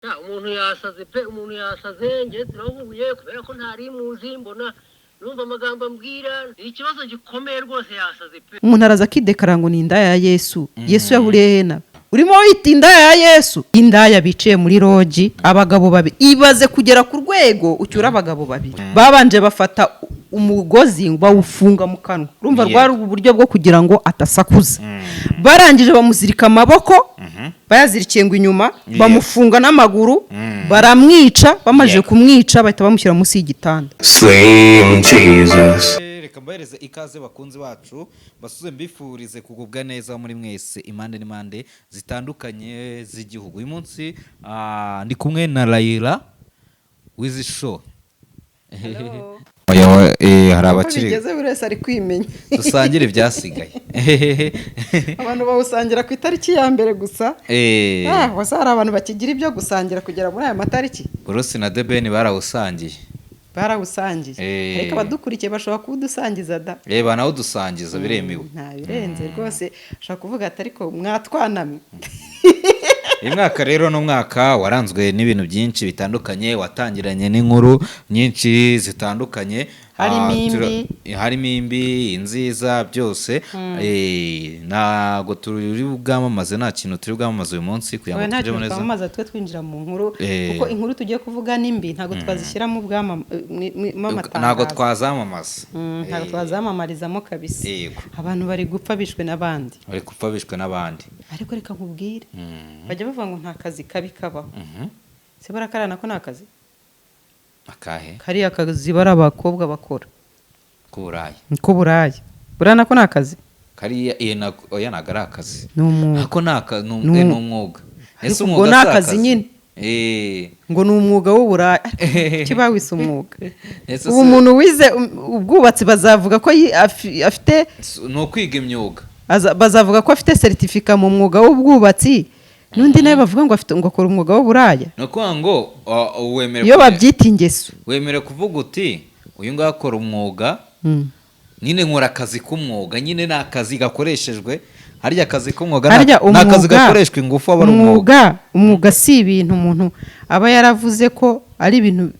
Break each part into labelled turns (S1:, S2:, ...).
S1: umuntu yasaze pe umuntu yasaze nge turavuye kubera ko ntari muzi mbona numva amagambo ambwira ikibazo gikomeye rwose yasaze pe.
S2: Umuntu araza akidekara ngo ni indaya ya Yesu. Yesu yahuriye hena urimo wita indaya ya Yesu. Indaya biciye muri roji abagabo babiri ibaze kugera ku rwego ucyura abagabo babiri babanje bafata umugozi bawufunga mu kanwa urumva rwari uburyo bwo kugira ngo atasakuza barangije bamuzirika amaboko bayazirikiye ngo inyuma bamufunga n'amaguru baramwica bamaje kumwica bahita bamushyira munsi y'igitanda.
S3: Slim Jesus.
S4: Reka mbahereze ikaze bakunzi bacu basuze mbifurize kugubwa neza muri mwese impande n'impande zitandukanye z'igihugu. Uyu munsi ndi kumwe na Laila Wizi Show. Hari abakiri
S2: bigeze buri wese ari kwimenya
S4: dusangire ibyasigaye.
S2: Abantu bawusangira ku itariki ya mbere gusa. Wasa hari abantu bakigira ibyo gusangira kugera muri aya matariki.
S4: Bruce na Deben barawusangiye.
S2: Ariko abadukurikiye bashobora kudusangiza da.
S4: Nawe dusangiza biremewe.
S2: Nta birenze rwose ushaka kuvuga ati ariko mwatwanamye.
S4: Imwaka rero no mwaka waranzwe n'ibintu byinshi bitandukanye watangiranye n'inkuru nyinshi zitandukanye harimo imbi inziza byose nago turi bwamamaze nta kintu turi bwamamaze uyu munsi kugira ngo tujye neza
S2: twamamaza twe twinjira mu nkuru kuko inkuru tugiye kuvuga nimbi ntago twazishyira mu bwamamatangazo
S4: ntago twazamamaza
S2: ntago twazamamarizamo kabisa. Abantu bari gupfa bishwe n'abandi ariko reka nkubwire bajya bavuga ngo nta kazi kabi kabaho se barakarana ko nta kazi
S4: akahe
S2: kariya kazi bari abakobwa bakora
S4: ku
S2: buraya burana ko nta kazi
S4: kariya oya ntago ari akazi
S2: ako
S4: ni umwuga
S2: ese umwuga ni akazi nyine ngo ni umwuga w'uburaya kibawise umwuga ubu umuntu wize ubwubatsi bazavuga ko afite
S4: no kwiga imyuga
S2: bazavuga ko afite certificate mu mwuga w'ubwubatsi n'undi nawe bavuga ngo afite ngo akora umwuga w'uburaya.
S4: No kuvuga ngo wemere
S2: iyo babyita ingeso
S4: wemere kuvuga uti uyu ngaho akora umwuga nyine nkora akazi k'umwuga nyine ni akazi gakoreshejwe harya akazi k'umwuga ni akazi gakoreshwa ingufu aba ari
S2: umwuga si ibintu umuntu aba yaravuze ko ari ibintu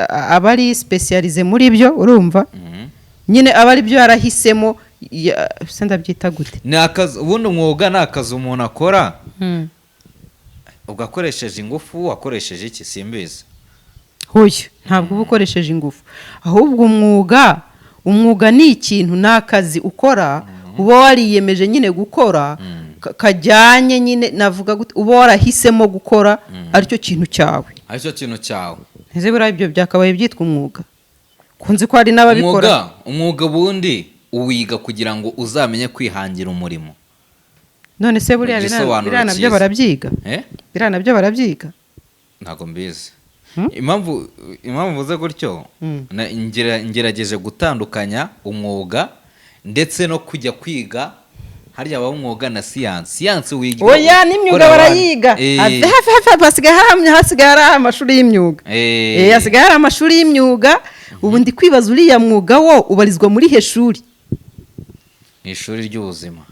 S2: aba ari specialize muri byo urumva nyine aba ari byo yarahisemo se ndabyita gute
S4: ni akazi ubundi umwuga ni akazi umuntu akora ugakoresheje ingufu wakoresheje iki simbizi
S2: hoya ntabwo uba ukoresheje ingufu ahubwo umwuga ni ikintu ni akazi ukora uba wariyemeje nyine gukora kajyanye nyine navuga gute uba warahisemo gukora aricyo kintu cyawe ese buriya ibyo byakabaye byitwa umwuga kunzi ko hari n'ababikora
S4: umwuga bundi uwiga kugira ngo uzamenye kwihangira umurimo.
S2: None se buriya biriya nabyo barabyiga biriya nabyo barabyiga
S4: ntago mbizi impamvu uvuze gutyo ngerageje gutandukanya umwuga ndetse no kujya kwiga harya aba umwuga na siyansi wiga
S2: oya n'imyuga barayiga hasigaye hari amashuri y'imyuga hasigaye hari amashuri y'imyuga ubu ndi kwibaza uriya mwuga wo ubarizwa muri heshuri
S4: ni ishuri ry'ubuzima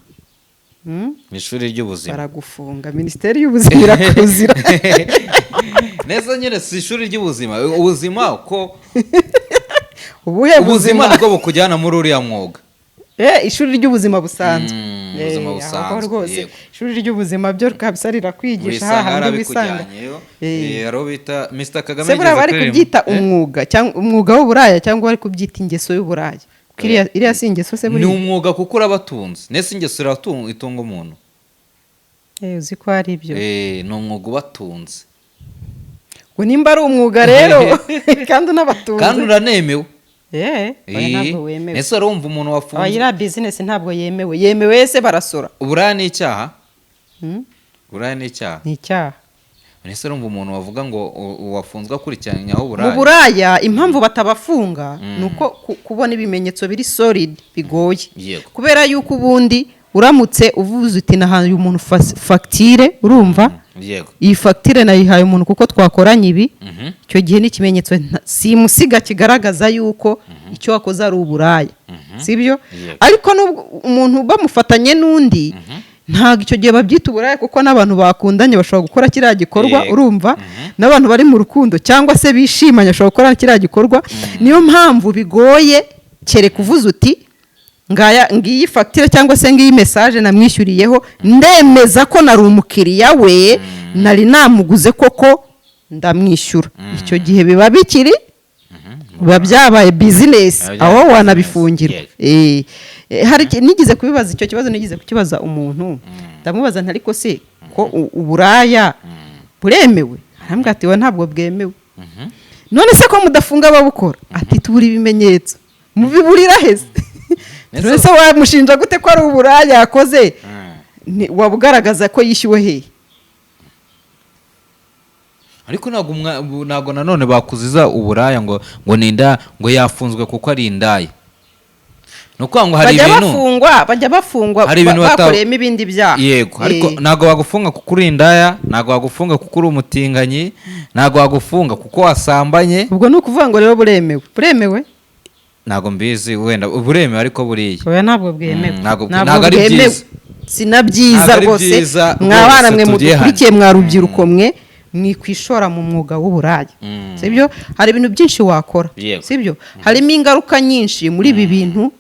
S4: ishuri ry'ubuzima
S2: baragufunga minisiteri y'ubuzima irakuzira
S4: neza nyine si ishuri ry'ubuzima ubuzima ko
S2: ubuzima
S4: nibwo bukujyana muri uriya mwuga
S2: ishuri ry'ubuzima busanzwe
S4: ubuzima busanzwe
S2: ishuri ry'ubuzima byo kabisa rirakwigisha hahandi wisanga
S4: aro bita Mr Kagame
S2: se bari kubyita umwuga cyangwa umwuga w'uburaya cyangwa bari kubyita ingeso y'uburaya iriya si ingeso se buri
S4: ni umwuga kuko urabatunze nese ingeso itunga umuntu
S2: uzi ko ari ibyo
S4: ni umwuga ubatunze
S2: ngo nimba ari umwuga rero kandi unabatunze
S4: kandi uranemewe
S2: ntabwo wemewe
S4: ese urumva umuntu wafunze
S2: iriya bizinesi ntabwo yemewe ese barasora
S4: uburaya ni icyaha
S2: ni icyaha
S4: ese urumva umuntu wavuga ngo wafunzwe akurikiranyaho uburaya
S2: mu buraya impamvu batabafunga ni uko kubona ibimenyetso biri solid bigoye kubera yuko ubundi uramutse uvuze uti nahaye umuntu fagitire urumva iyi fagitire nayihaye umuntu kuko twakoranye ibi icyo gihe n'ikimenyetso simusiga kigaragaza yuko icyo wakoze ari uburaya sibyo ariko umuntu bamufatanye n'undi ntabwo icyo gihe babyita uburaya kuko n'abantu bakundanye bashobora gukora kiriya gikorwa
S4: Yego.
S2: urumva n'abantu bari mu rukundo cyangwa se bishimanye bashobora gukora kiriya gikorwa niyo mpamvu bigoye kereka uvuze uti ngiyi fagitire cyangwa se ngiyi mesaje namwishyuriyeho ndemeza ko nari umukiriya we nari namuguze koko ndamwishyura icyo gihe biba bikiri biba byabaye bizinesi aho wanabifungirwa nigeze kubibaza icyo kibazo nigeze kukibaza umuntu ndamubaza ntariko se ko uburaya buremewe arambwira ati we ntabwo bwemewe none se ko mudafunga ababukora ati tubura ibimenyetso mubiburira heze none se wamushinja gute ko ari uburaya yakoze wabugaragaza ko yishyuwe hehe
S4: ariko ntabwo nanone bakuziza uburaya ngo ninda ngo yafunzwe kuko ari indaya nuko ngo hari ibintu
S2: bajya bafungwa bakoreyemo ibindi byaha
S4: yego ariko ntabwo bagufunga kuko uri indaya ntabwo bagufunga kuko uri umutinganyi ntabwo bagufunga kuko wasambanye
S2: ubwo ni ukuvuga ngo rero buremewe
S4: ntabwo mbizi wenda buremewe ariko buriya
S2: oya ntabwo bwemewe
S4: ntabwo ari byiza
S2: sinabyiza rwose mwabana mwe mudukurikiye mwa rubyiruko mwe mwikwishora mu mwuga w'uburaya sibyo hari ibintu byinshi wakora sibyo harimo ingaruka nyinshi muri ibi bintu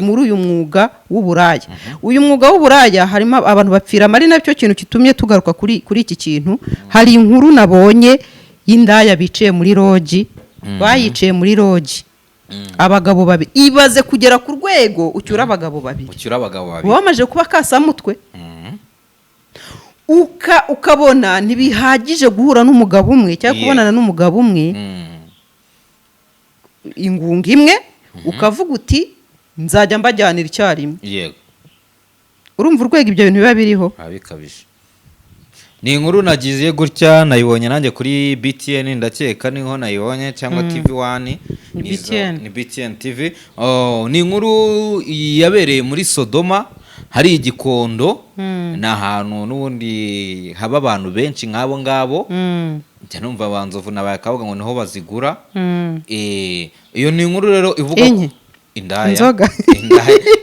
S2: muri uyu mwuga w'uburaya uyu mwuga w'uburaya harimo abantu bapfira ari nacyo kintu kitumye tugaruka kuri iki kintu hari inkuru nabonye y'indaya biciye muri roji bayicaye muri roji abagabo babiri ibaze kugera ku rwego ucyura abagabo babiri wamaze kuba kasamutwe ukabona ntibihagije guhura n'umugabo umwe cyangwa kubonana n'umugabo umwe ingunga imwe ukavuga uti nzajya mbajyanira icyarimwe urumva urwego ibyo bintu biba biriho
S4: bikabije ni inkuru nagize gutya nayibonye nanjye kuri BTN ndakeka niho nayibonye cyangwa TV1 ni BTN TV ni inkuru yabereye muri Sodoma hari igikondo ni ahantu n'ubundi haba abantu benshi nk'abo ngabo njya numva abanzovu nabaye akavuga ngo niho bazigura iyo ni inkuru rero ivuga ko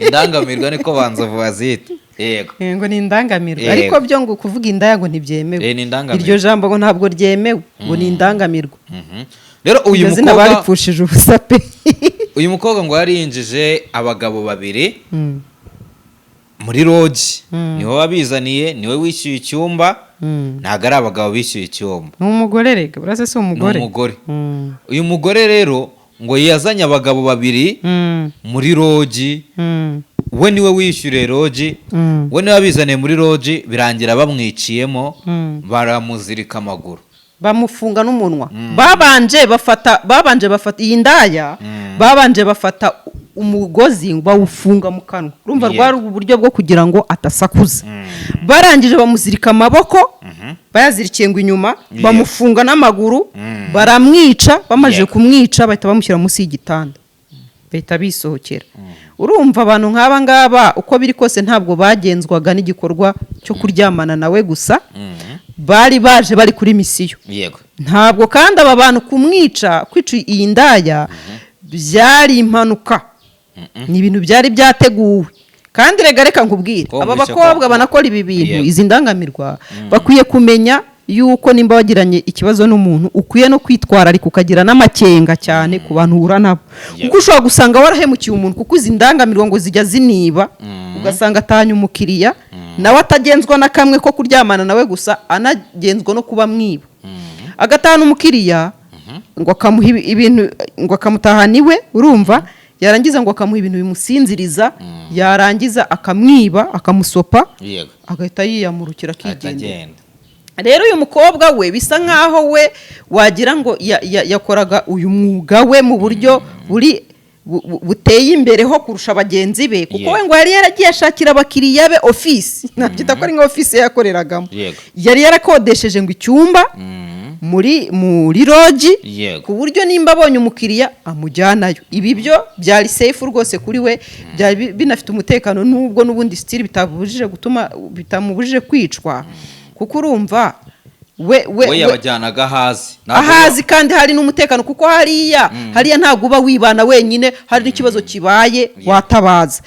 S4: indangamirwa niko banzovu bazita yego
S2: ngo ni indangamirwa ariko byo ngo kuvuga indaya ngo ntibyemewe iryo jambo ngo ntabwo ryemewe ngo ni indangamirwa
S4: rero uyu mukobwa
S2: baripfushije ubusa pe
S4: uyu mukobwa ngo yari yinjije abagabo babiri muri roji niwe wabizaniye niwe wishyuye icyumba ntabwo ari abagabo bishyuye icyumba
S2: ni umugore rega burase si umugore
S4: ni umugore uyu mugore rero ngo yazanye abagabo babiri muri roji we niwe wishyuriye roji we niwe wabizaniye muri roji birangira bamwiciyemo baramuzirika amaguru
S2: bamufunga n'umunwa babanje bafata iyi ndaya babanje bafata umugozi bawufunga mu kanwa urumva rwari uburyo bwo kugira ngo atasakuza barangije bamuzirika amaboko bayazirikiye ngo inyuma bamufunga n'amaguru baramwica bamaze kumwica bahita bamushyira munsi y'igitanda bahita bisohokera urumva abantu nk'aba ngaba uko biri kose ntabwo bagenzwaga n'igikorwa cyo kuryamana nawe gusa bari baje bari kuri misiyo ntabwo kandi aba bantu kwica iyi ndaya byari impanuka ni ibintu byari byateguwe kandi reka nkubwire aba bakobwa banakora ibi bintu izi ndangamirwa bakwiye kumenya yuko nimba wagiranye ikibazo n'umuntu ukwiye no kwitwararika ukagira n'amakenga cyane ku bantu uhura nabo kuko ushobora gusanga warahemukiye umuntu kuko izi ndangamirwa ngo zijya ziniba ugasanga atahanye umukiriya nawe atagenzwa na kamwe ko kuryamana nawe gusa anagenzwa no kuba mwiba agatahana umukiriya ngo akamuha ibintu ngo akamutahana iwe urumva yarangiza ngo akamuha ibintu bimusinziriza yarangiza akamwiba akamusopa agahita yiyamurukira akigenda rero uyu mukobwa we bisa nkaho we wagira ngo yakoraga uyu mwuga we mu buryo buteye imbere ho kurusha bagenzi be kuko we ngo yari yaragiye ashakira abakiriya be ofisi nabyita ko ari nka ofisi yakoreragamo yari yarakodesheje ngo icyumba muri roji ku buryo nimba abonye umukiriya amujyanayo ibi byo byari safe rwose kuri we byari binafite umutekano nubwo n'ubundi stili bitamubujije kwicwa kuko urumva
S4: we yabajyanaga
S2: ahazi kandi hari n'umutekano kuko hariya ntabwo uba wibana wenyine hari n'ikibazo kibaye watabaza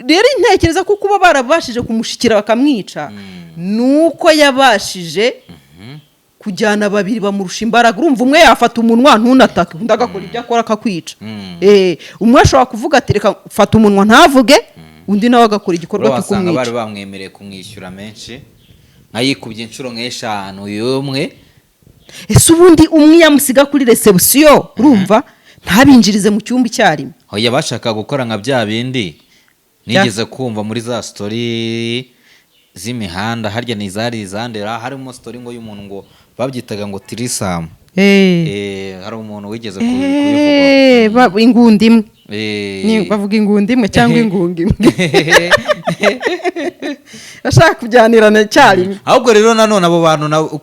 S2: rero intekereza ko kuba barabashije kumushikira bakamwica nuko yabashije kujyana babiri bamurusha imbaraga. Urumva umwe yafata umunwa ntunatake undi agakora ibyo akora akakwica. Umwe ashobora kuvuga ati reka fata umunwa ntavuge, undi nawe agakora igikorwa cyo kumwica.
S4: Bari bamwemereye kumwishyura menshi nkayikubye inshuro nk'eshanu y'umwe.
S2: Ese ubundi umwe yamusiga kuri reception urumva ntabinjirize mu cyumba icyarimwe.
S4: Oya bashaka gukora nka bya bindi nigeze kumva muri za story z'imihanda harya ni zari izandera harimo story ngo y'umuntu ngo babyitaga ngo tirisamu. Hari umuntu wigeze kubivuga
S2: ingundi imwe. Ni bavuga ingundi imwe cyangwa ingungi imwe. Ashaka kujyanirana cyarimwe.
S4: Ahubwo rero nanone abo bantu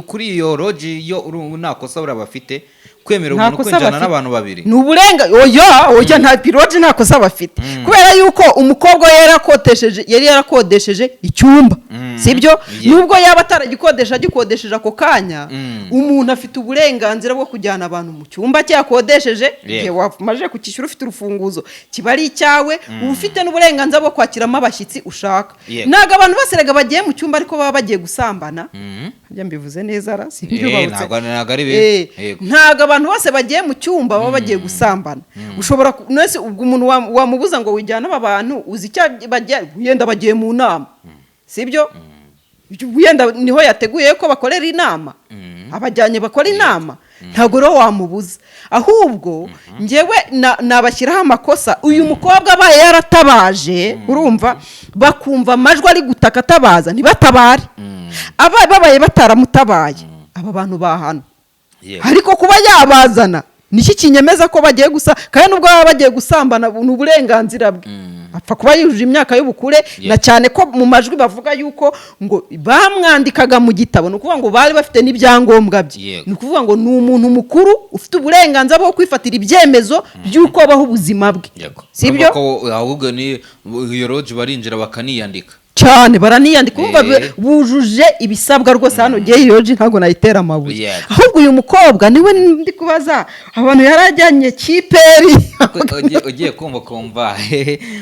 S4: kuri iyo loji yo nakosa bafite kwemera umuntu kwinjana n'abantu babiri.
S2: Ni uburenga oya nta pilote nakosa bafite. Kubera yuko umukobwa yari yarakodesheje icyumba. Sibyo nubwo yaba ataragikodesheje ako kanya umuntu afite uburenganzira bwo kujyana abantu mu cyumba cyakodesheje igihe wamaje kukishyura ufite urufunguzo kiba ari icyawe ufite n'uburenganzira bwo kwakiramo abashyitsi ushaka. Ntago abantu bose rega bagiye mu cyumba ariko baba bagiye gusambana. Bya mbivuze neza ra sibyo bawutse. Ntago abantu bose bagiye mu cyumba baba bagiye gusambana. Ushobora nese ubwo umuntu wamubuza ngo wijyana aba bantu uzi icyo yenda bagiye mu nama. Sibyo yenda niho yateguye ko bakorera inama abajyanye bakora inama ntago rero wamubuza ahubwo ngewe nabashyiraho amakosa. Uyu mukobwa abaye yaratabaje urumva bakumva amajwi ari gutaka atabaza ntibatabare babaye bataramutabaye aba bantu bahano. Ariko kuba yabazana niki kinyemeza ko bagiye gusa kandi nubwo baba bagiye gusambana n'uburenganzira bwe apfa kuba yujuje imyaka y'ubukure na cyane ko mu majwi bavuga yuko ngo bamwandikaga mu gitabo no kuvuga ngo bari bafite n'ibyangombwa bye. Ni kuvuga ngo ni umuntu mukuru ufite uburenganzira bwo kwifatira ibyemezo by'uko baho ubuzima bwe. Sibyo
S4: ahubwo ni iyo lodge barinjira bakaniyandika
S2: cyane baraniyandika kumva bujuje ibisabwa rwose. Hano giye yoje ntago nayitera amabuye ahubwo uyu mukobwa niwe ndi kubaza abantu yarajyanye kiperi
S4: ugiye kumva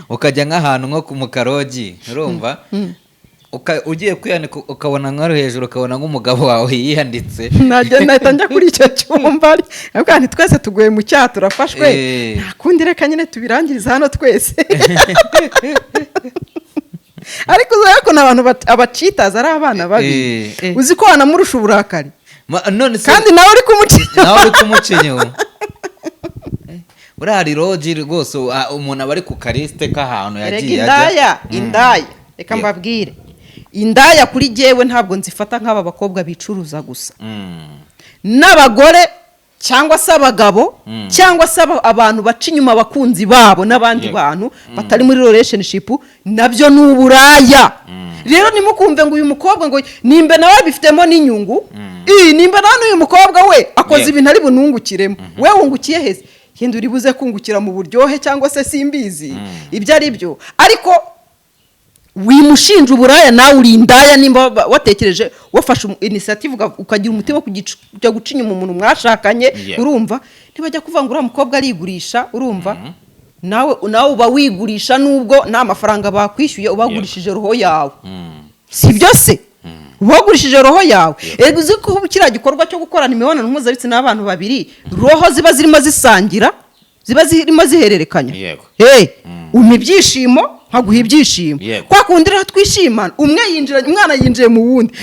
S4: ukajya nk'ahantu nko ku mukarogi urumva ugiye kwiyanika ukabona nk'aro hejuru ukabona nk'umugabo wawe yiyanditse
S2: nahita njya kuri icyo cyumba kandi twese tuguye mu cyaha turafashwe ntakundi reka nyine tubirangiriza hano twese. Ariko uzi ko n'abantu abacitaza ari abana babi uzi ko wanamurusha uburakari kandi nawe uri kumucinya
S4: urari loji rwose umuntu aba ari ku karisite k'ahantu yagiye ajya.
S2: Indaya reka mbabwire indaya kuri jyewe ntabwo nzifata nk'aba bakobwa bicuruza gusa n'abagore cyangwa se abagabo cyangwa se abantu baca inyuma abakunzi babo n'abandi bantu batari muri relationship nabyo n'uburaya. Rero nimukumve ngo uyu mukobwa ngo nimbe nawe bifitemo n'inyungu nimbe nawe uyu mukobwa we akoze ibintu ari bunungukiremo we wungukiye heze yenda uri buze kungukira mu buryohe cyangwa se simbizi ibyo ari byo ariko wimushinja uburaya nawe uri indaya nimba watekereje wafashe initiative ukagira umutima kujya guca inyuma umuntu mwashakanye urumva ntibajya kuvuga ngo uriya mukobwa arigurisha urumva nawe uba wigurisha nubwo nta mafaranga bakwishyuye ubagurishije roho yawe. Si byo se ubagurishije roho yawe uzi ko kiriya gikorwa cyo gukorana imibonano mpuzabitsina n'abantu babiri roho ziba zirimo zisangira ziba zirimo zihererekanya. Umpa ibyishimo nkaguha ibyishimo kwa kundi rero twishimana umwana yinjiye mu wundi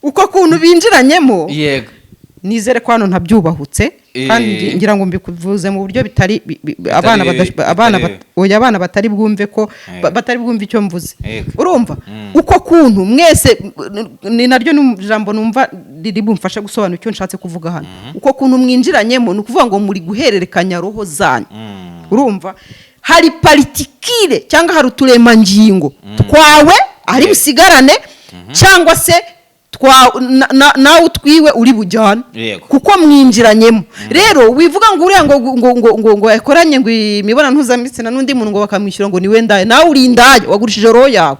S2: uko kuntu binjiranyemo nizere ko hano ntabyubahutse kandi ngira ngo mbikuvuze mu buryo bitari abana batari bwumve ko batari bwumve icyo mvuze urumva uko kuntu mwese ni naryo n'ijambo numva riri bumfasha gusobanura icyo nshatse kuvuga hano uko kuntu mwinjiranyemo ni ukuvuga ngo muri guhererekanya roho zanyu urumva hari particular cyangwa hari uturemangingo twawe ari busigarane cyangwa se nawe utwiwe uri bujyane kuko mwinjiranyemo. Rero wivuga ngo uriya ngo yakoranye ngo imibonano mpuzabitsina n'undi muntu ngo bakamwishyura ngo niwe ndaye nawe uri indaya wagurishije roho yawe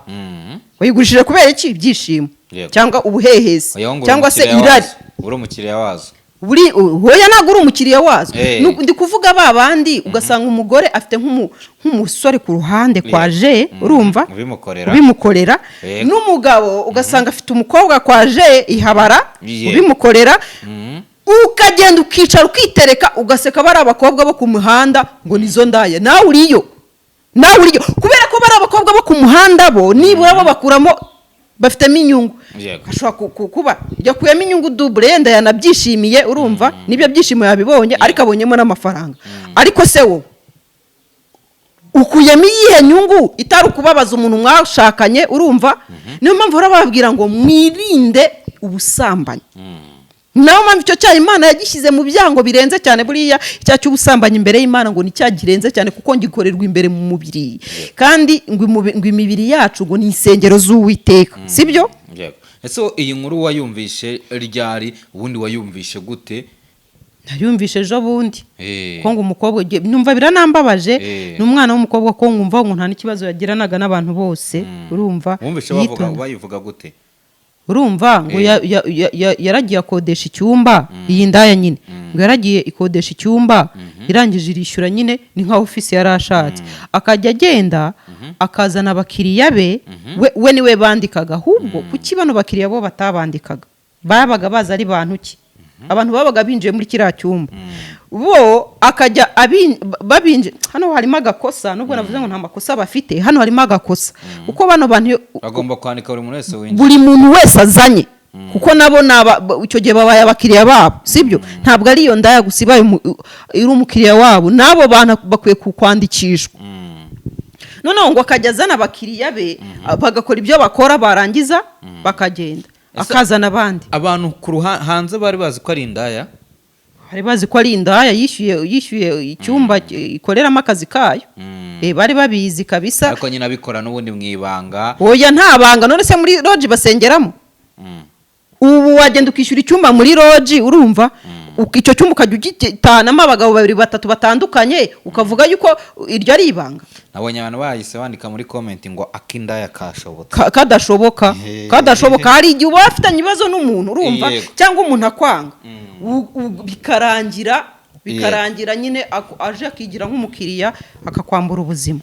S2: wayigurishije kubera iki ibyishimo cyangwa ubuhehezi cyangwa se irari
S4: uri umukiriya wazo
S2: hoya ntabwo uri umukiriya wazo. Ndi kuvuga ba bandi ugasanga umugore afite nk'umusore ku ruhande kwaje urumva ubimukorera n'umugabo ugasanga afite umukobwa kwaje ihabara ubimukorera ukagenda ukicara ukitereka ugaseka bari abakobwa bo ku muhanda ngo nizo ndaya nawe uriyo kubera ko bari abakobwa bo ku muhanda bo nibura bo bakuramo bafitemo inyungu ashobora kuba yakuyemo inyungu double yenda yanabyishimiye urumva nibyo byishimo yabibonye ariko abonyemo n'amafaranga ariko se wowe ukuyemo iyihe nyungu itari kubabaza umuntu mwashakanye urumva niyo mpamvu bababwira ngo mwirinde ubusambanyi. Naho mpamvu icyo cyaha Imana yagishyize mu byango birenze cyane buriya icyaha cy'ubusambanyi imbere y'Imana ngo ni cyaha girenze cyane kuko ngikorerwa imbere mu mubiri kandi ngo imibiri yacu ngo ni insengero z'Uwiteka sibyo?
S4: Ese iyi nkuru wayumvishe ryari ubundi wayumvishe gute?
S2: Nayumvishe ejo bundi ko ngo umukobwa numva biranambabaje n'umwana w'umukobwa ko ngumva ngo nta n'ikibazo yagiranaga n'abantu bose urumva.
S4: Wumvishe bayivuga gute?
S2: Urumva ngo yaragiye akodesha icyumba iyi ndaya nyine ngo yaragiye ikodesha icyumba irangije irishyura nyine ni nka ofisi yarashatse akajya agenda akazana abakiriya be we niwe bandikaga ahubwo kuki bano bakiriya bo batabandikaga babaga baza ari bantu ki abantu babaga binjiye muri kiriya cyumba bo akajya babinje hano harimo agakosa nubwo navuze ngo nta makosa bafite hano harimo agakosa uko bano bantu
S4: bagomba kwandika
S2: buri muntu wese azanye kuko nabo icyo gihe babaye abakiriya babo sibyo ntabwo ari iyo ndaya gusa ibaye iri umukiriya wabo nabo bantu bakwiye kukwandikishwa noneho ngo akajya azana abakiriya be bagakora ibyo bakora barangiza bakagenda akazana abandi
S4: abantu hanze bari bazi ko ari indaya
S2: bari bazi ko ari indaya yishyuye icyumba ikoreramo akazi kayo bari babizi kabisa
S4: ariko nyine abikora n'ubundi mwibanga
S2: oya nta banga none se muri lodge basengeramo ubu wagenda ukishyura icyumba muri lodge urumva icyo cyumba ukajya ugitanamo abagabo 2-3 batandukanye ukavuga yuko iryo ari ibanga.
S4: Nabonye abantu bahise bandika muri comment ngo akindaya
S2: kadashoboka hari igihe uba afitanye ibibazo n'umuntu urumva cyangwa umuntu akwanga bikarangira nyine aje akigira nk'umukiriya akakwambura ubuzima.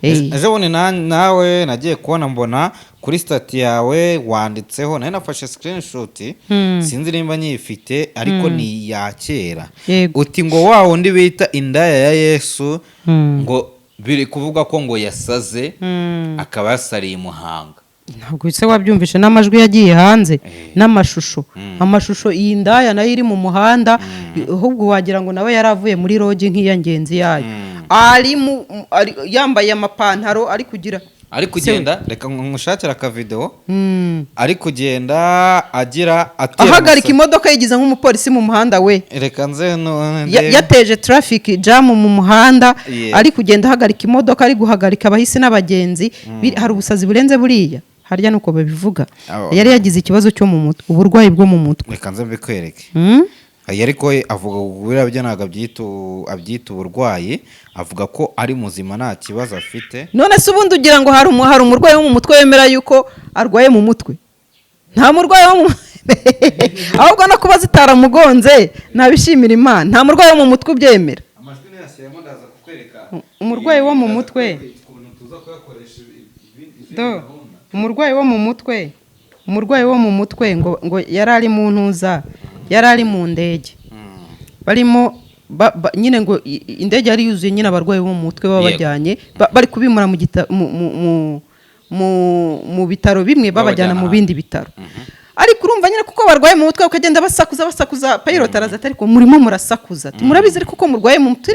S4: Ejo bundi nawe nagiye kubona mbona kuri stati yawe wanditseho nayo nafashe screenshot sinzi nimba nyifite ariko ni ya kera uti ngo wa wundi bita indaya ya Yesu ngo biri kuvuga ko ngo yasaze akaba yasariye Muhanga.
S2: Ntabwo ise wabyumvishe n'amajwi yagiye hanze amashusho iyi ndaya nayo iri mu muhanda ahubwo wagira ngo nawe yaravuye muri lodge nk'iya ngenzi yayo yambaye amapantaro ari kugenda
S4: reka ngushakira aka video ari kugenda agira
S2: ahagarika imodoka yigize nk'umupolisi mu muhanda we
S4: reka nze
S2: yateje traffic jam mu muhanda ari kugenda ahagarika imodoka ari guhagarika abahisi n'abagenzi hari ubusazi burenze buriya harya nuko babivuga yari yagize ikibazo cyo mu mutwe uburwayi bwo mu mutwe
S4: reka nze mbikwereke ariko avuga ubura byo naga abyita uburwayi avuga ko ari muzima nta kibazo afite.
S2: None se ubundi ugira ngo hari umurwayi wo mu mutwe wemera yuko arwaye mu mutwe? Nta murwayi wo mu ahubwo no kuba zitaramugonze nabishimira Imana nta murwayi wo mu mutwe ubyemera.
S4: Amajwi yashyiramo ndaza kukwereka
S2: umurwayi wo mu mutwe umurwayi wo mu mutwe ngo yarari mu ntuza yarari mu ndege barimo nyine ngo indege yari yuzuye nyine abarwayi bo mu mutwe babajyanye bari kubimura mu bitaro bimwe babajyana mu bindi bitaro ariko urumva nyine kuko barwaye mu mutwe ukagenda basakuza pilot araza ariko murimo murasakuza murabizi ariko ko murwaye mu mutwe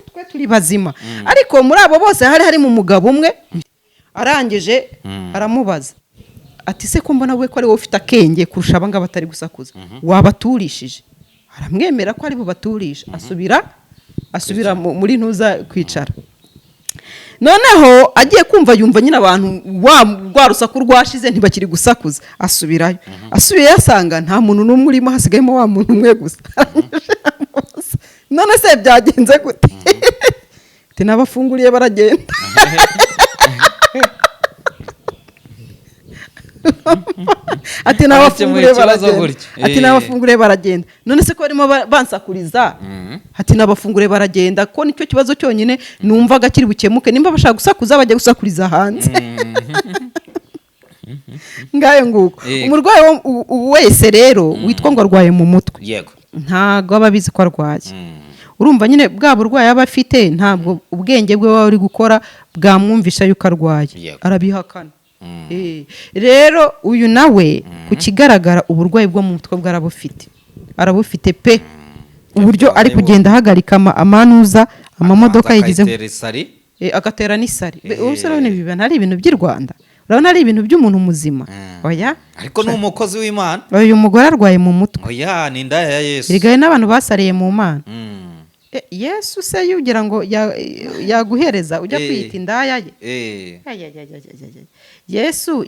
S2: twe turi bazima ariko muri abo bose hari mu mugabo umwe arangije aramubaza ati se ko mbona we ko ari wowe ufite akenge kurusha abangaba batari gusakuza wabaturishije aramwemera ko ari bubaturisha asubira muri ntuza kwicara noneho agiye kumva yumva nyine abantu rwa rusaku rwashize ntibakiri gusakuza asubirayo yasanga nta muntu n'umwe urimo hasigayemo wa muntu umwe gusa none se byagenze gute ati nabafunguriye baragenda ati nabafungure
S4: ikibazo
S2: baragenda
S4: gutya.
S2: ati nabafungure baragenda none se ko barimo bansakuriza ati nabafungure baragenda ko nicyo kibazo cyonyine numvaga kiri bukemuke nimba bashaka gusakuza bajya gusakuriza hanze ngayo nguko umurwayi wese rero witwa ngo arwaye mu mutwe
S4: yego
S2: ntago aba abizi ko arwaye urumva nyine bwa burwayi aba afite ntabwo ubwenge bwe waba uri gukora bwamwumvisha yuko arwaye arabihakana rero uyu nawe ku kigaragara uburwayi bwo mu mutwe bwarabufite arabufite pe uburyo ari kugenda ahagarika amanuza amamodoka yigize agatera n'isari urabona ibi bintu ari ibintu by'i Rwanda urabona ari ibintu by'umuntu muzima oya
S4: ariko ni umukozi w'Imana
S2: uyu mugore arwaye mu mutwe
S4: oya ni indaya ya Yesu
S2: rigaye n'abantu basariye mu Mana Yesu se yugira ngo yaguhereza ujya kwita indaya ye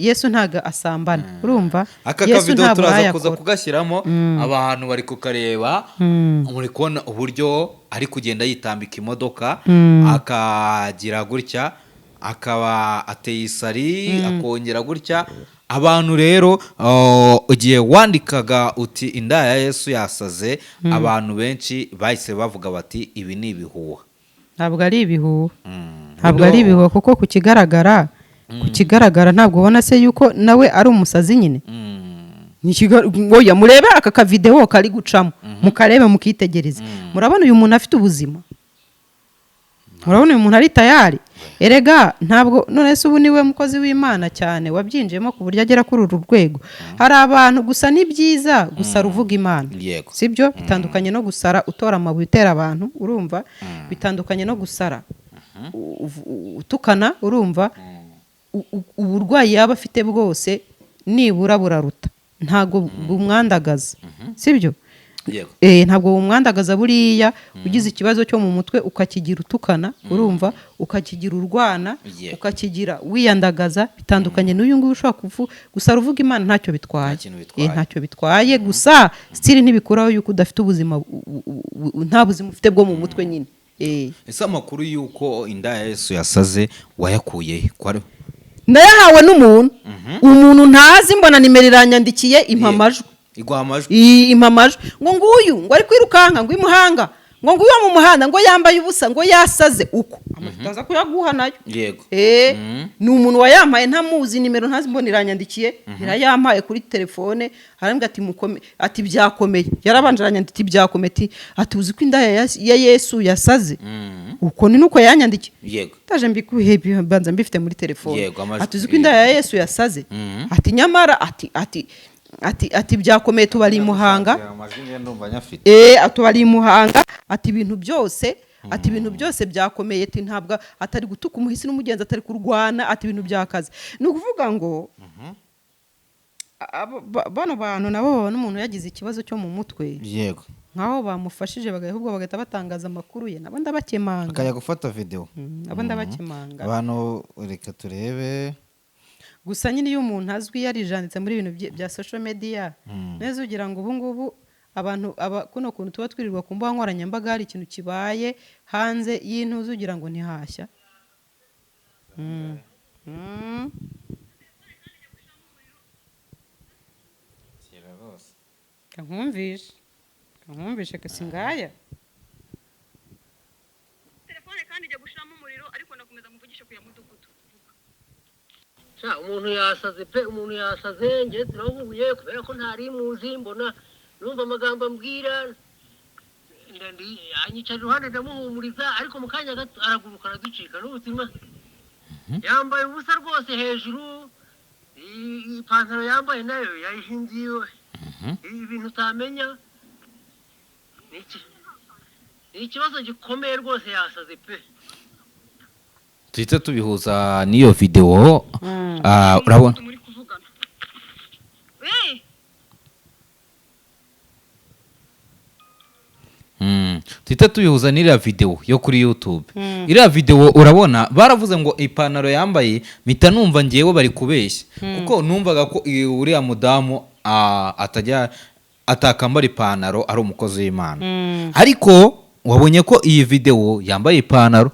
S2: Yesu ntago asambana urumva
S4: aka kavido turaza kuza kugashyiramo abantu bari kukareba muri kubona uburyo ari kugenda yitambika imodoka akagira gutya akaba ateye isari akongera gutya abantu rero ugiye wandikaga uti indaya ya Yesu yasaze abantu benshi bahise bavuga bati ibi ni ibihuha
S2: ntabwo ari ibihuha ntabwo ari ibihuha kuko ku kigaragara ntabwo ubona se yuko nawe ari umusazi nyine ngoya murebe aka kavideo kari gucamo mukarebe mukitegereze murabona uyu muntu afite ubuzima murabona uyu muntu ari tayari erega ntabwo none se ubu niwe mukozi w'Imana cyane wabyinjiyemo ku buryo agera kuri uru rwego hari abantu gusa ni byiza gusara uvuga Imana sibyo bitandukanye no gusara utora amabuye utera abantu urumva bitandukanye no gusara utukana urumva uburwayi yaba afite bwose nibura buraruta ntabwo bumwandagaza sibyo ntabwo bumwandagaza buriya ugize ikibazo cyo mu mutwe ukakigira utukana urumva ukakigira urwana ukakigira wiyandagaza bitandukanye n'uyu nguyu ushobora gusara uvuga Imana ntacyo bitwaye ntacyo bitwaye gusa stili ntibikuraho yuko udafite ubuzima nta buzima ufite bwo mu mutwe nyine
S4: ese amakuru yuko indaya ya Yesu yasaze wayakuye kwari
S2: ndayahawe n'umuntu umuntu ntazi mbona nimero iranyandikiye impamajwi impamajwi ngo nguyu ngo ari kwirukanka ngo imuhanga ngo nguyu mu muhanda ngo yambaye ubusa ngo yasaze uko amutaza kuyaguha nayo
S4: yego
S2: ni umuntu wayampaye ntamuzi nimero ntazi mbona iranyandikiye irayampaye kuri telefone arambwira ati ati byakomeye yarabanje aranyandika byakomeye ati uzi ko indaya ya Yesu yasaze uko ni nuko yanyandikiye
S4: yego
S2: taje mbikuhe banza mbifite muri telefone ati uzi ko indaya ya Yesu yasaze ati nyamara ati byakomeye tubari Muhanga tubari Muhanga ati ibintu byose byakomeye ati ntabwo atari gutuka umuhisi n'umugenzi atari kurwana ati ibintu byakaze ni ukuvuga ngo bano bantu nabo babona umuntu yagize ikibazo cyo mu mutwe
S4: yego
S2: nkaho bamufashije ahubwo bagahita batangaza amakuru ye nabo ndabakemanga
S4: akajya gufata video
S2: nabo ndabakemanga
S4: abantu reka turebe
S2: gusa nyine iyo umuntu azwi yarijanditse muri ibintu bya social media neza ugira ngo ubu ngubu abantu kuno kuntu tuba twirirwa ku mbuga nkoranyambaga hari ikintu kibaye hanze y'intuzi ugira ngo ntihashya kankumvishe kasi ngaya
S5: telefone kandi ijya gushiramo umuriro ariko nakomeza muvugisha ku ya mudugudu
S1: umuntu yasaze pe umuntu yasaze njye turahuye kubera ko ntari muzi mbona numva amagambo ambwira anyicara iruhande ndamuhumuriza ariko mu kanya gato araguruka araducika n'ubuzima yambaye ubusa rwose hejuru ipantaro yambaye nayo yayihingiye ibintu utamenya ni ikibazo gikomeye rwose yasaze pe
S4: tuhita tubihuza n'iyo video urabona tuhita tubihuza n'iriya video yo kuri YouTube iriya video urabona baravuze ngo ipantaro yambaye mpita numva ngewe bari kubeshya kuko numvaga ko uriya mudamu atakambara ipantaro ari umukozi w'Imana ariko wabonye ko iyi video yambaye ipantaro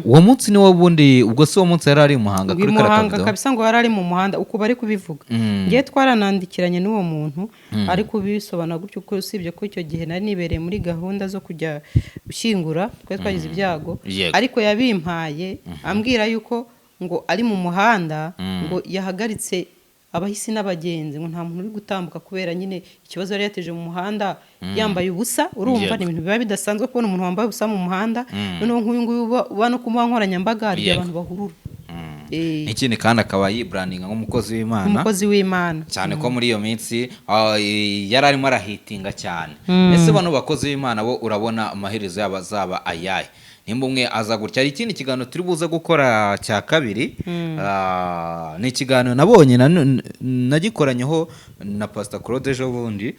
S4: uwo munsi ni wo bundi ubwo se uwo munsi yari ari mu Muhanga kuri
S2: Muhanga kabisa ngo yari ari mu muhanda uko bari kubivuga ngiye twaranandikiranye n'uwo muntu ari kubisobanura gutyo ko usibye ko icyo gihe nari nibereye muri gahunda zo kujya gushyingura twari twagize ibyago ariko yabimpaye ambwira yuko ngo ari mu muhanda ngo yahagaritse abahisi n'abagenzi ngo nta muntu uri gutambuka kubera nyine ikibazo yari yateje mu muhanda yambaye ubusa urumva ni ibintu biba bidasanzwe kubona umuntu wambaye ubusa mu muhanda noneho nk'uyu nguyu uba no ku mbuga nkoranyambaga hari abantu bahurura
S4: ikindi kandi akaba yibrandinga nk'umukozi w'Imana cyane ko muri iyo minsi yari arimo arahitinga cyane ese bano bakozi b'Imana bo urabona amaherezo yabo azaba ayahe nimba umwe aza gutya. Hari ikindi kiganiro turi buze gukora cya kabiri ni ikiganiro nabonye nagikoranyeho na Pastor Claude ejo bundi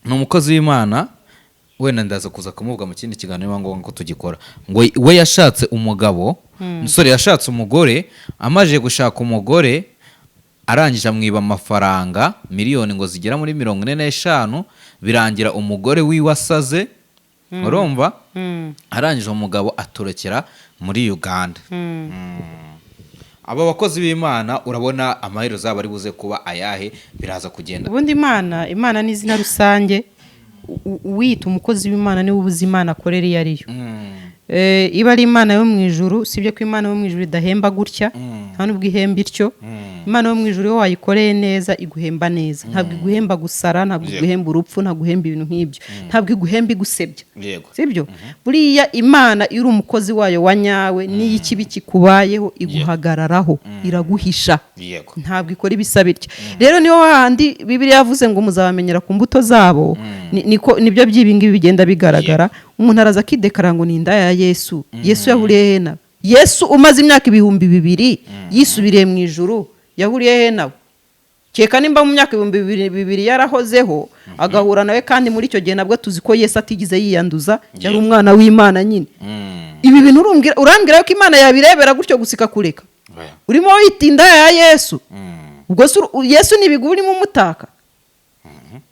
S4: ni umukozi w'Imana wenda ndaza kuza kumuvuga mu kindi kiganiro niba ngombwa ko tugikora ngo we yashatse umugabo umusore yashatse umugore amaje gushaka umugore arangije amwiba amafaranga miliyoni ngo zigera muri 45 birangira umugore wiwasaze urumva arangije umugabo atorokera muri Uganda. Aba bakozi b'Imana urabona amaherezo zabo ari buze kuba ayahe biraza kugenda
S2: ubundi Imana ni izina rusange wita umukozi w'Imana niwe ubuze Imana akorera iyo ariyo iba ari Imana yo mu ijuru sibyo ko Imana yo mu ijuru idahemba gutya nta nubwo ihemba ityo Imana yo mu ijuru yo wayikoreye neza iguhemba neza ntabwo iguhemba gusara ntabwo iguhemba urupfu ntabwo iguhemba ibintu nk'ibyo ntabwo iguhemba igusebya sibyo buriya Imana iri umukozi wayo wa nyawe niyo ikibi kikubayeho iguhagararaho iraguhisha ntabwo ikora ibisa bityo rero niho handi Bibiliya yavuze ngo muzabamenyera ku mbuto zabo nibyo by'ibingibi bigenda bigaragara umuntu araza akidekara ngo ni inda ya Yesu yahuriye he nawe Yesu umaze imyaka 2000 yisubiriye mu ijuru yahuriye he nawe keka nimba mu myaka 2000 yarahozeho agahura nawe kandi muri icyo gihe nabwo tuzi ko Yesu atigize yiyanduza yari umwana w'Imana nyine ibi bintu urambwira ko Imana yabirebera gutyo gusika kureka urimo wita inda ya Yesu ubwo Yesu nibigu urimo umutaka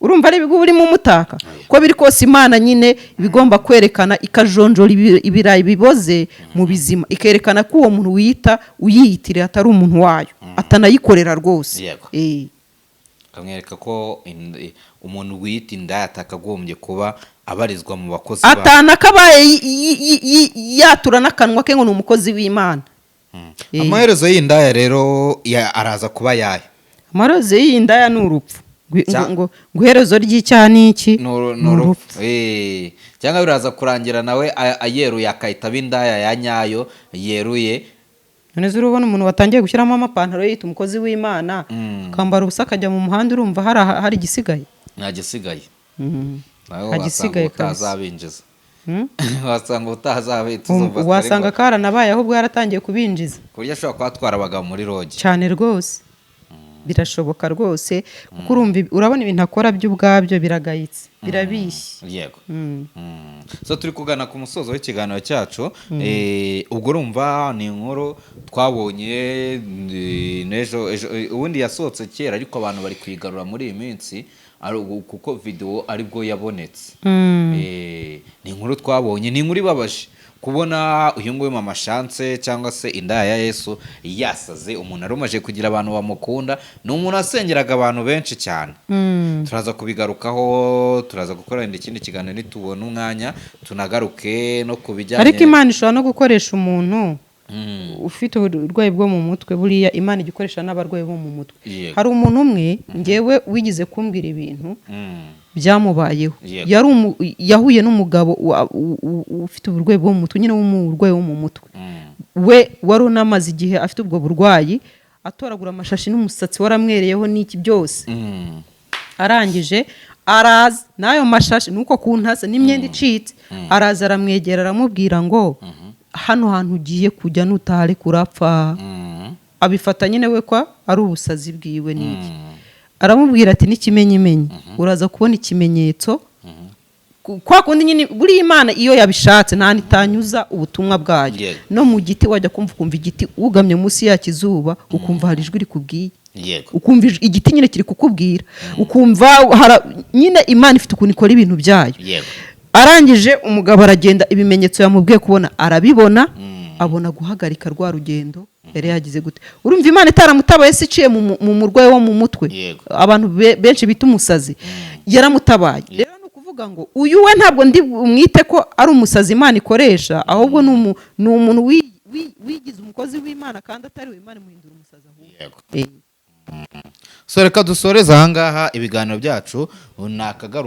S2: urumva ari ibigu urimo umutaka ko biri kose Imana nyine bigomba kwerekana ikajonjora ibirayi biboze mu bizima ikerekana ko uwo muntu uyiyitire atari umuntu wayo atanayikorera rwose
S4: kamwereka ko umuntu wiyita inda atakagombye kuba abarizwa mu bakozi
S2: atanakabaye yatura n'akanwa ke ngo ni umukozi w'Imana.
S4: Amaherezo y'indaya rero araza kuba yayo
S2: amaherezo y'indaya ni urupfu ngo guherezo ry'icyaha niki
S4: n'urupfu cyangwa biraza kurangira nawe ayeruye akahita bindaya ya nyayo yeruye
S2: none urubona umuntu watangiye gushyiramo amapantaro yita umukozi w'Imana kambara ubusa akajya mu muhanda urumva hari igisigaye
S4: nta gisigaye
S2: hagisigaye
S4: utazabinjiza
S2: wasanga karanabaye ahubwo yaratangiye kubinjiza
S4: kurya ashobora kubatwara abagabo muri rogi
S2: cyane rwose birashoboka rwose kuko urabona ibintu akora by'ubwabyo biragayitse birabishye
S4: yego so turi kugana ku musozo w'ikiganiro cyacu ubwo urumva ni inkuru twabonye n'ejo ubundi yasohotse kera ariko abantu bari kwigarura muri iyi minsi kuko video aribwo yabonetse ni inkuru twabonye ni inkuru ibabaje kubona uyu nguyu Mama Chance cyangwa se indaya ya Yesu yasaze umuntu arumaje kugira abantu bamukunda ni umuntu asengeraga abantu benshi cyane turaza kubigarukaho turaza gukora ikindi kiganiro nitubona umwanya tunagaruke no kubijyanye
S2: ariko Imana ishobora no gukoresha umuntu ufite uburwayi bwo mu mutwe buriya Imana igikoresha n'abarwayi bo mu mutwe hari umuntu umwe ngewe wigize kumbwira ibintu byamubayeho yahuye n'umugabo ufite uburwayi bwo mu mutwe nyine w'umurwayi wo mu mutwe we wari unamaze igihe afite ubwo burwayi atoragura amashashi n'umusatsi waramwereyeho n'iki byose arangije araza n'ayo mashashi nuko kuntasa n'imyenda icitse araza aramwegera aramubwira ngo hano hantu ugiye kujya nutahare kurapfa abifata nyine we kwa ari ubusazi bwiwe n'iki aramubwira ati n'ikimenyimenyi uraza kubona ikimenyetso kwa kundi nyine buri Imana iyo yabishatse nta nitanyuza ubutumwa bwayo no mu giti wajya kumva igiti ugamye munsi ya kizuba ukumva hari ijwi rikubwiye ukumva igiti nyine kiri kukubwira ukumva nyine Imana ifite ukuntu ikora ibintu byayo arangije umugabo aragenda, ibimenyetso yamubwiye kubona arabibona, abona guhagarika rwa rugendo yari yagize gute. Urumva Imana itaramutabaye se iciye mu murwayi wo mu mutwe, abantu benshi bita umusazi, yaramutabaye. Rero ni ukuvuga ngo uyu we ntabwo ndi umwite ko ari umusazi Imana ikoresha, ahubwo ni umuntu wigize umukozi w'Imana kandi atari we Imana imuhindura umusazi ahubwo.
S4: So reka dusoreze ahangaha ibiganiro byacu, nakagaruka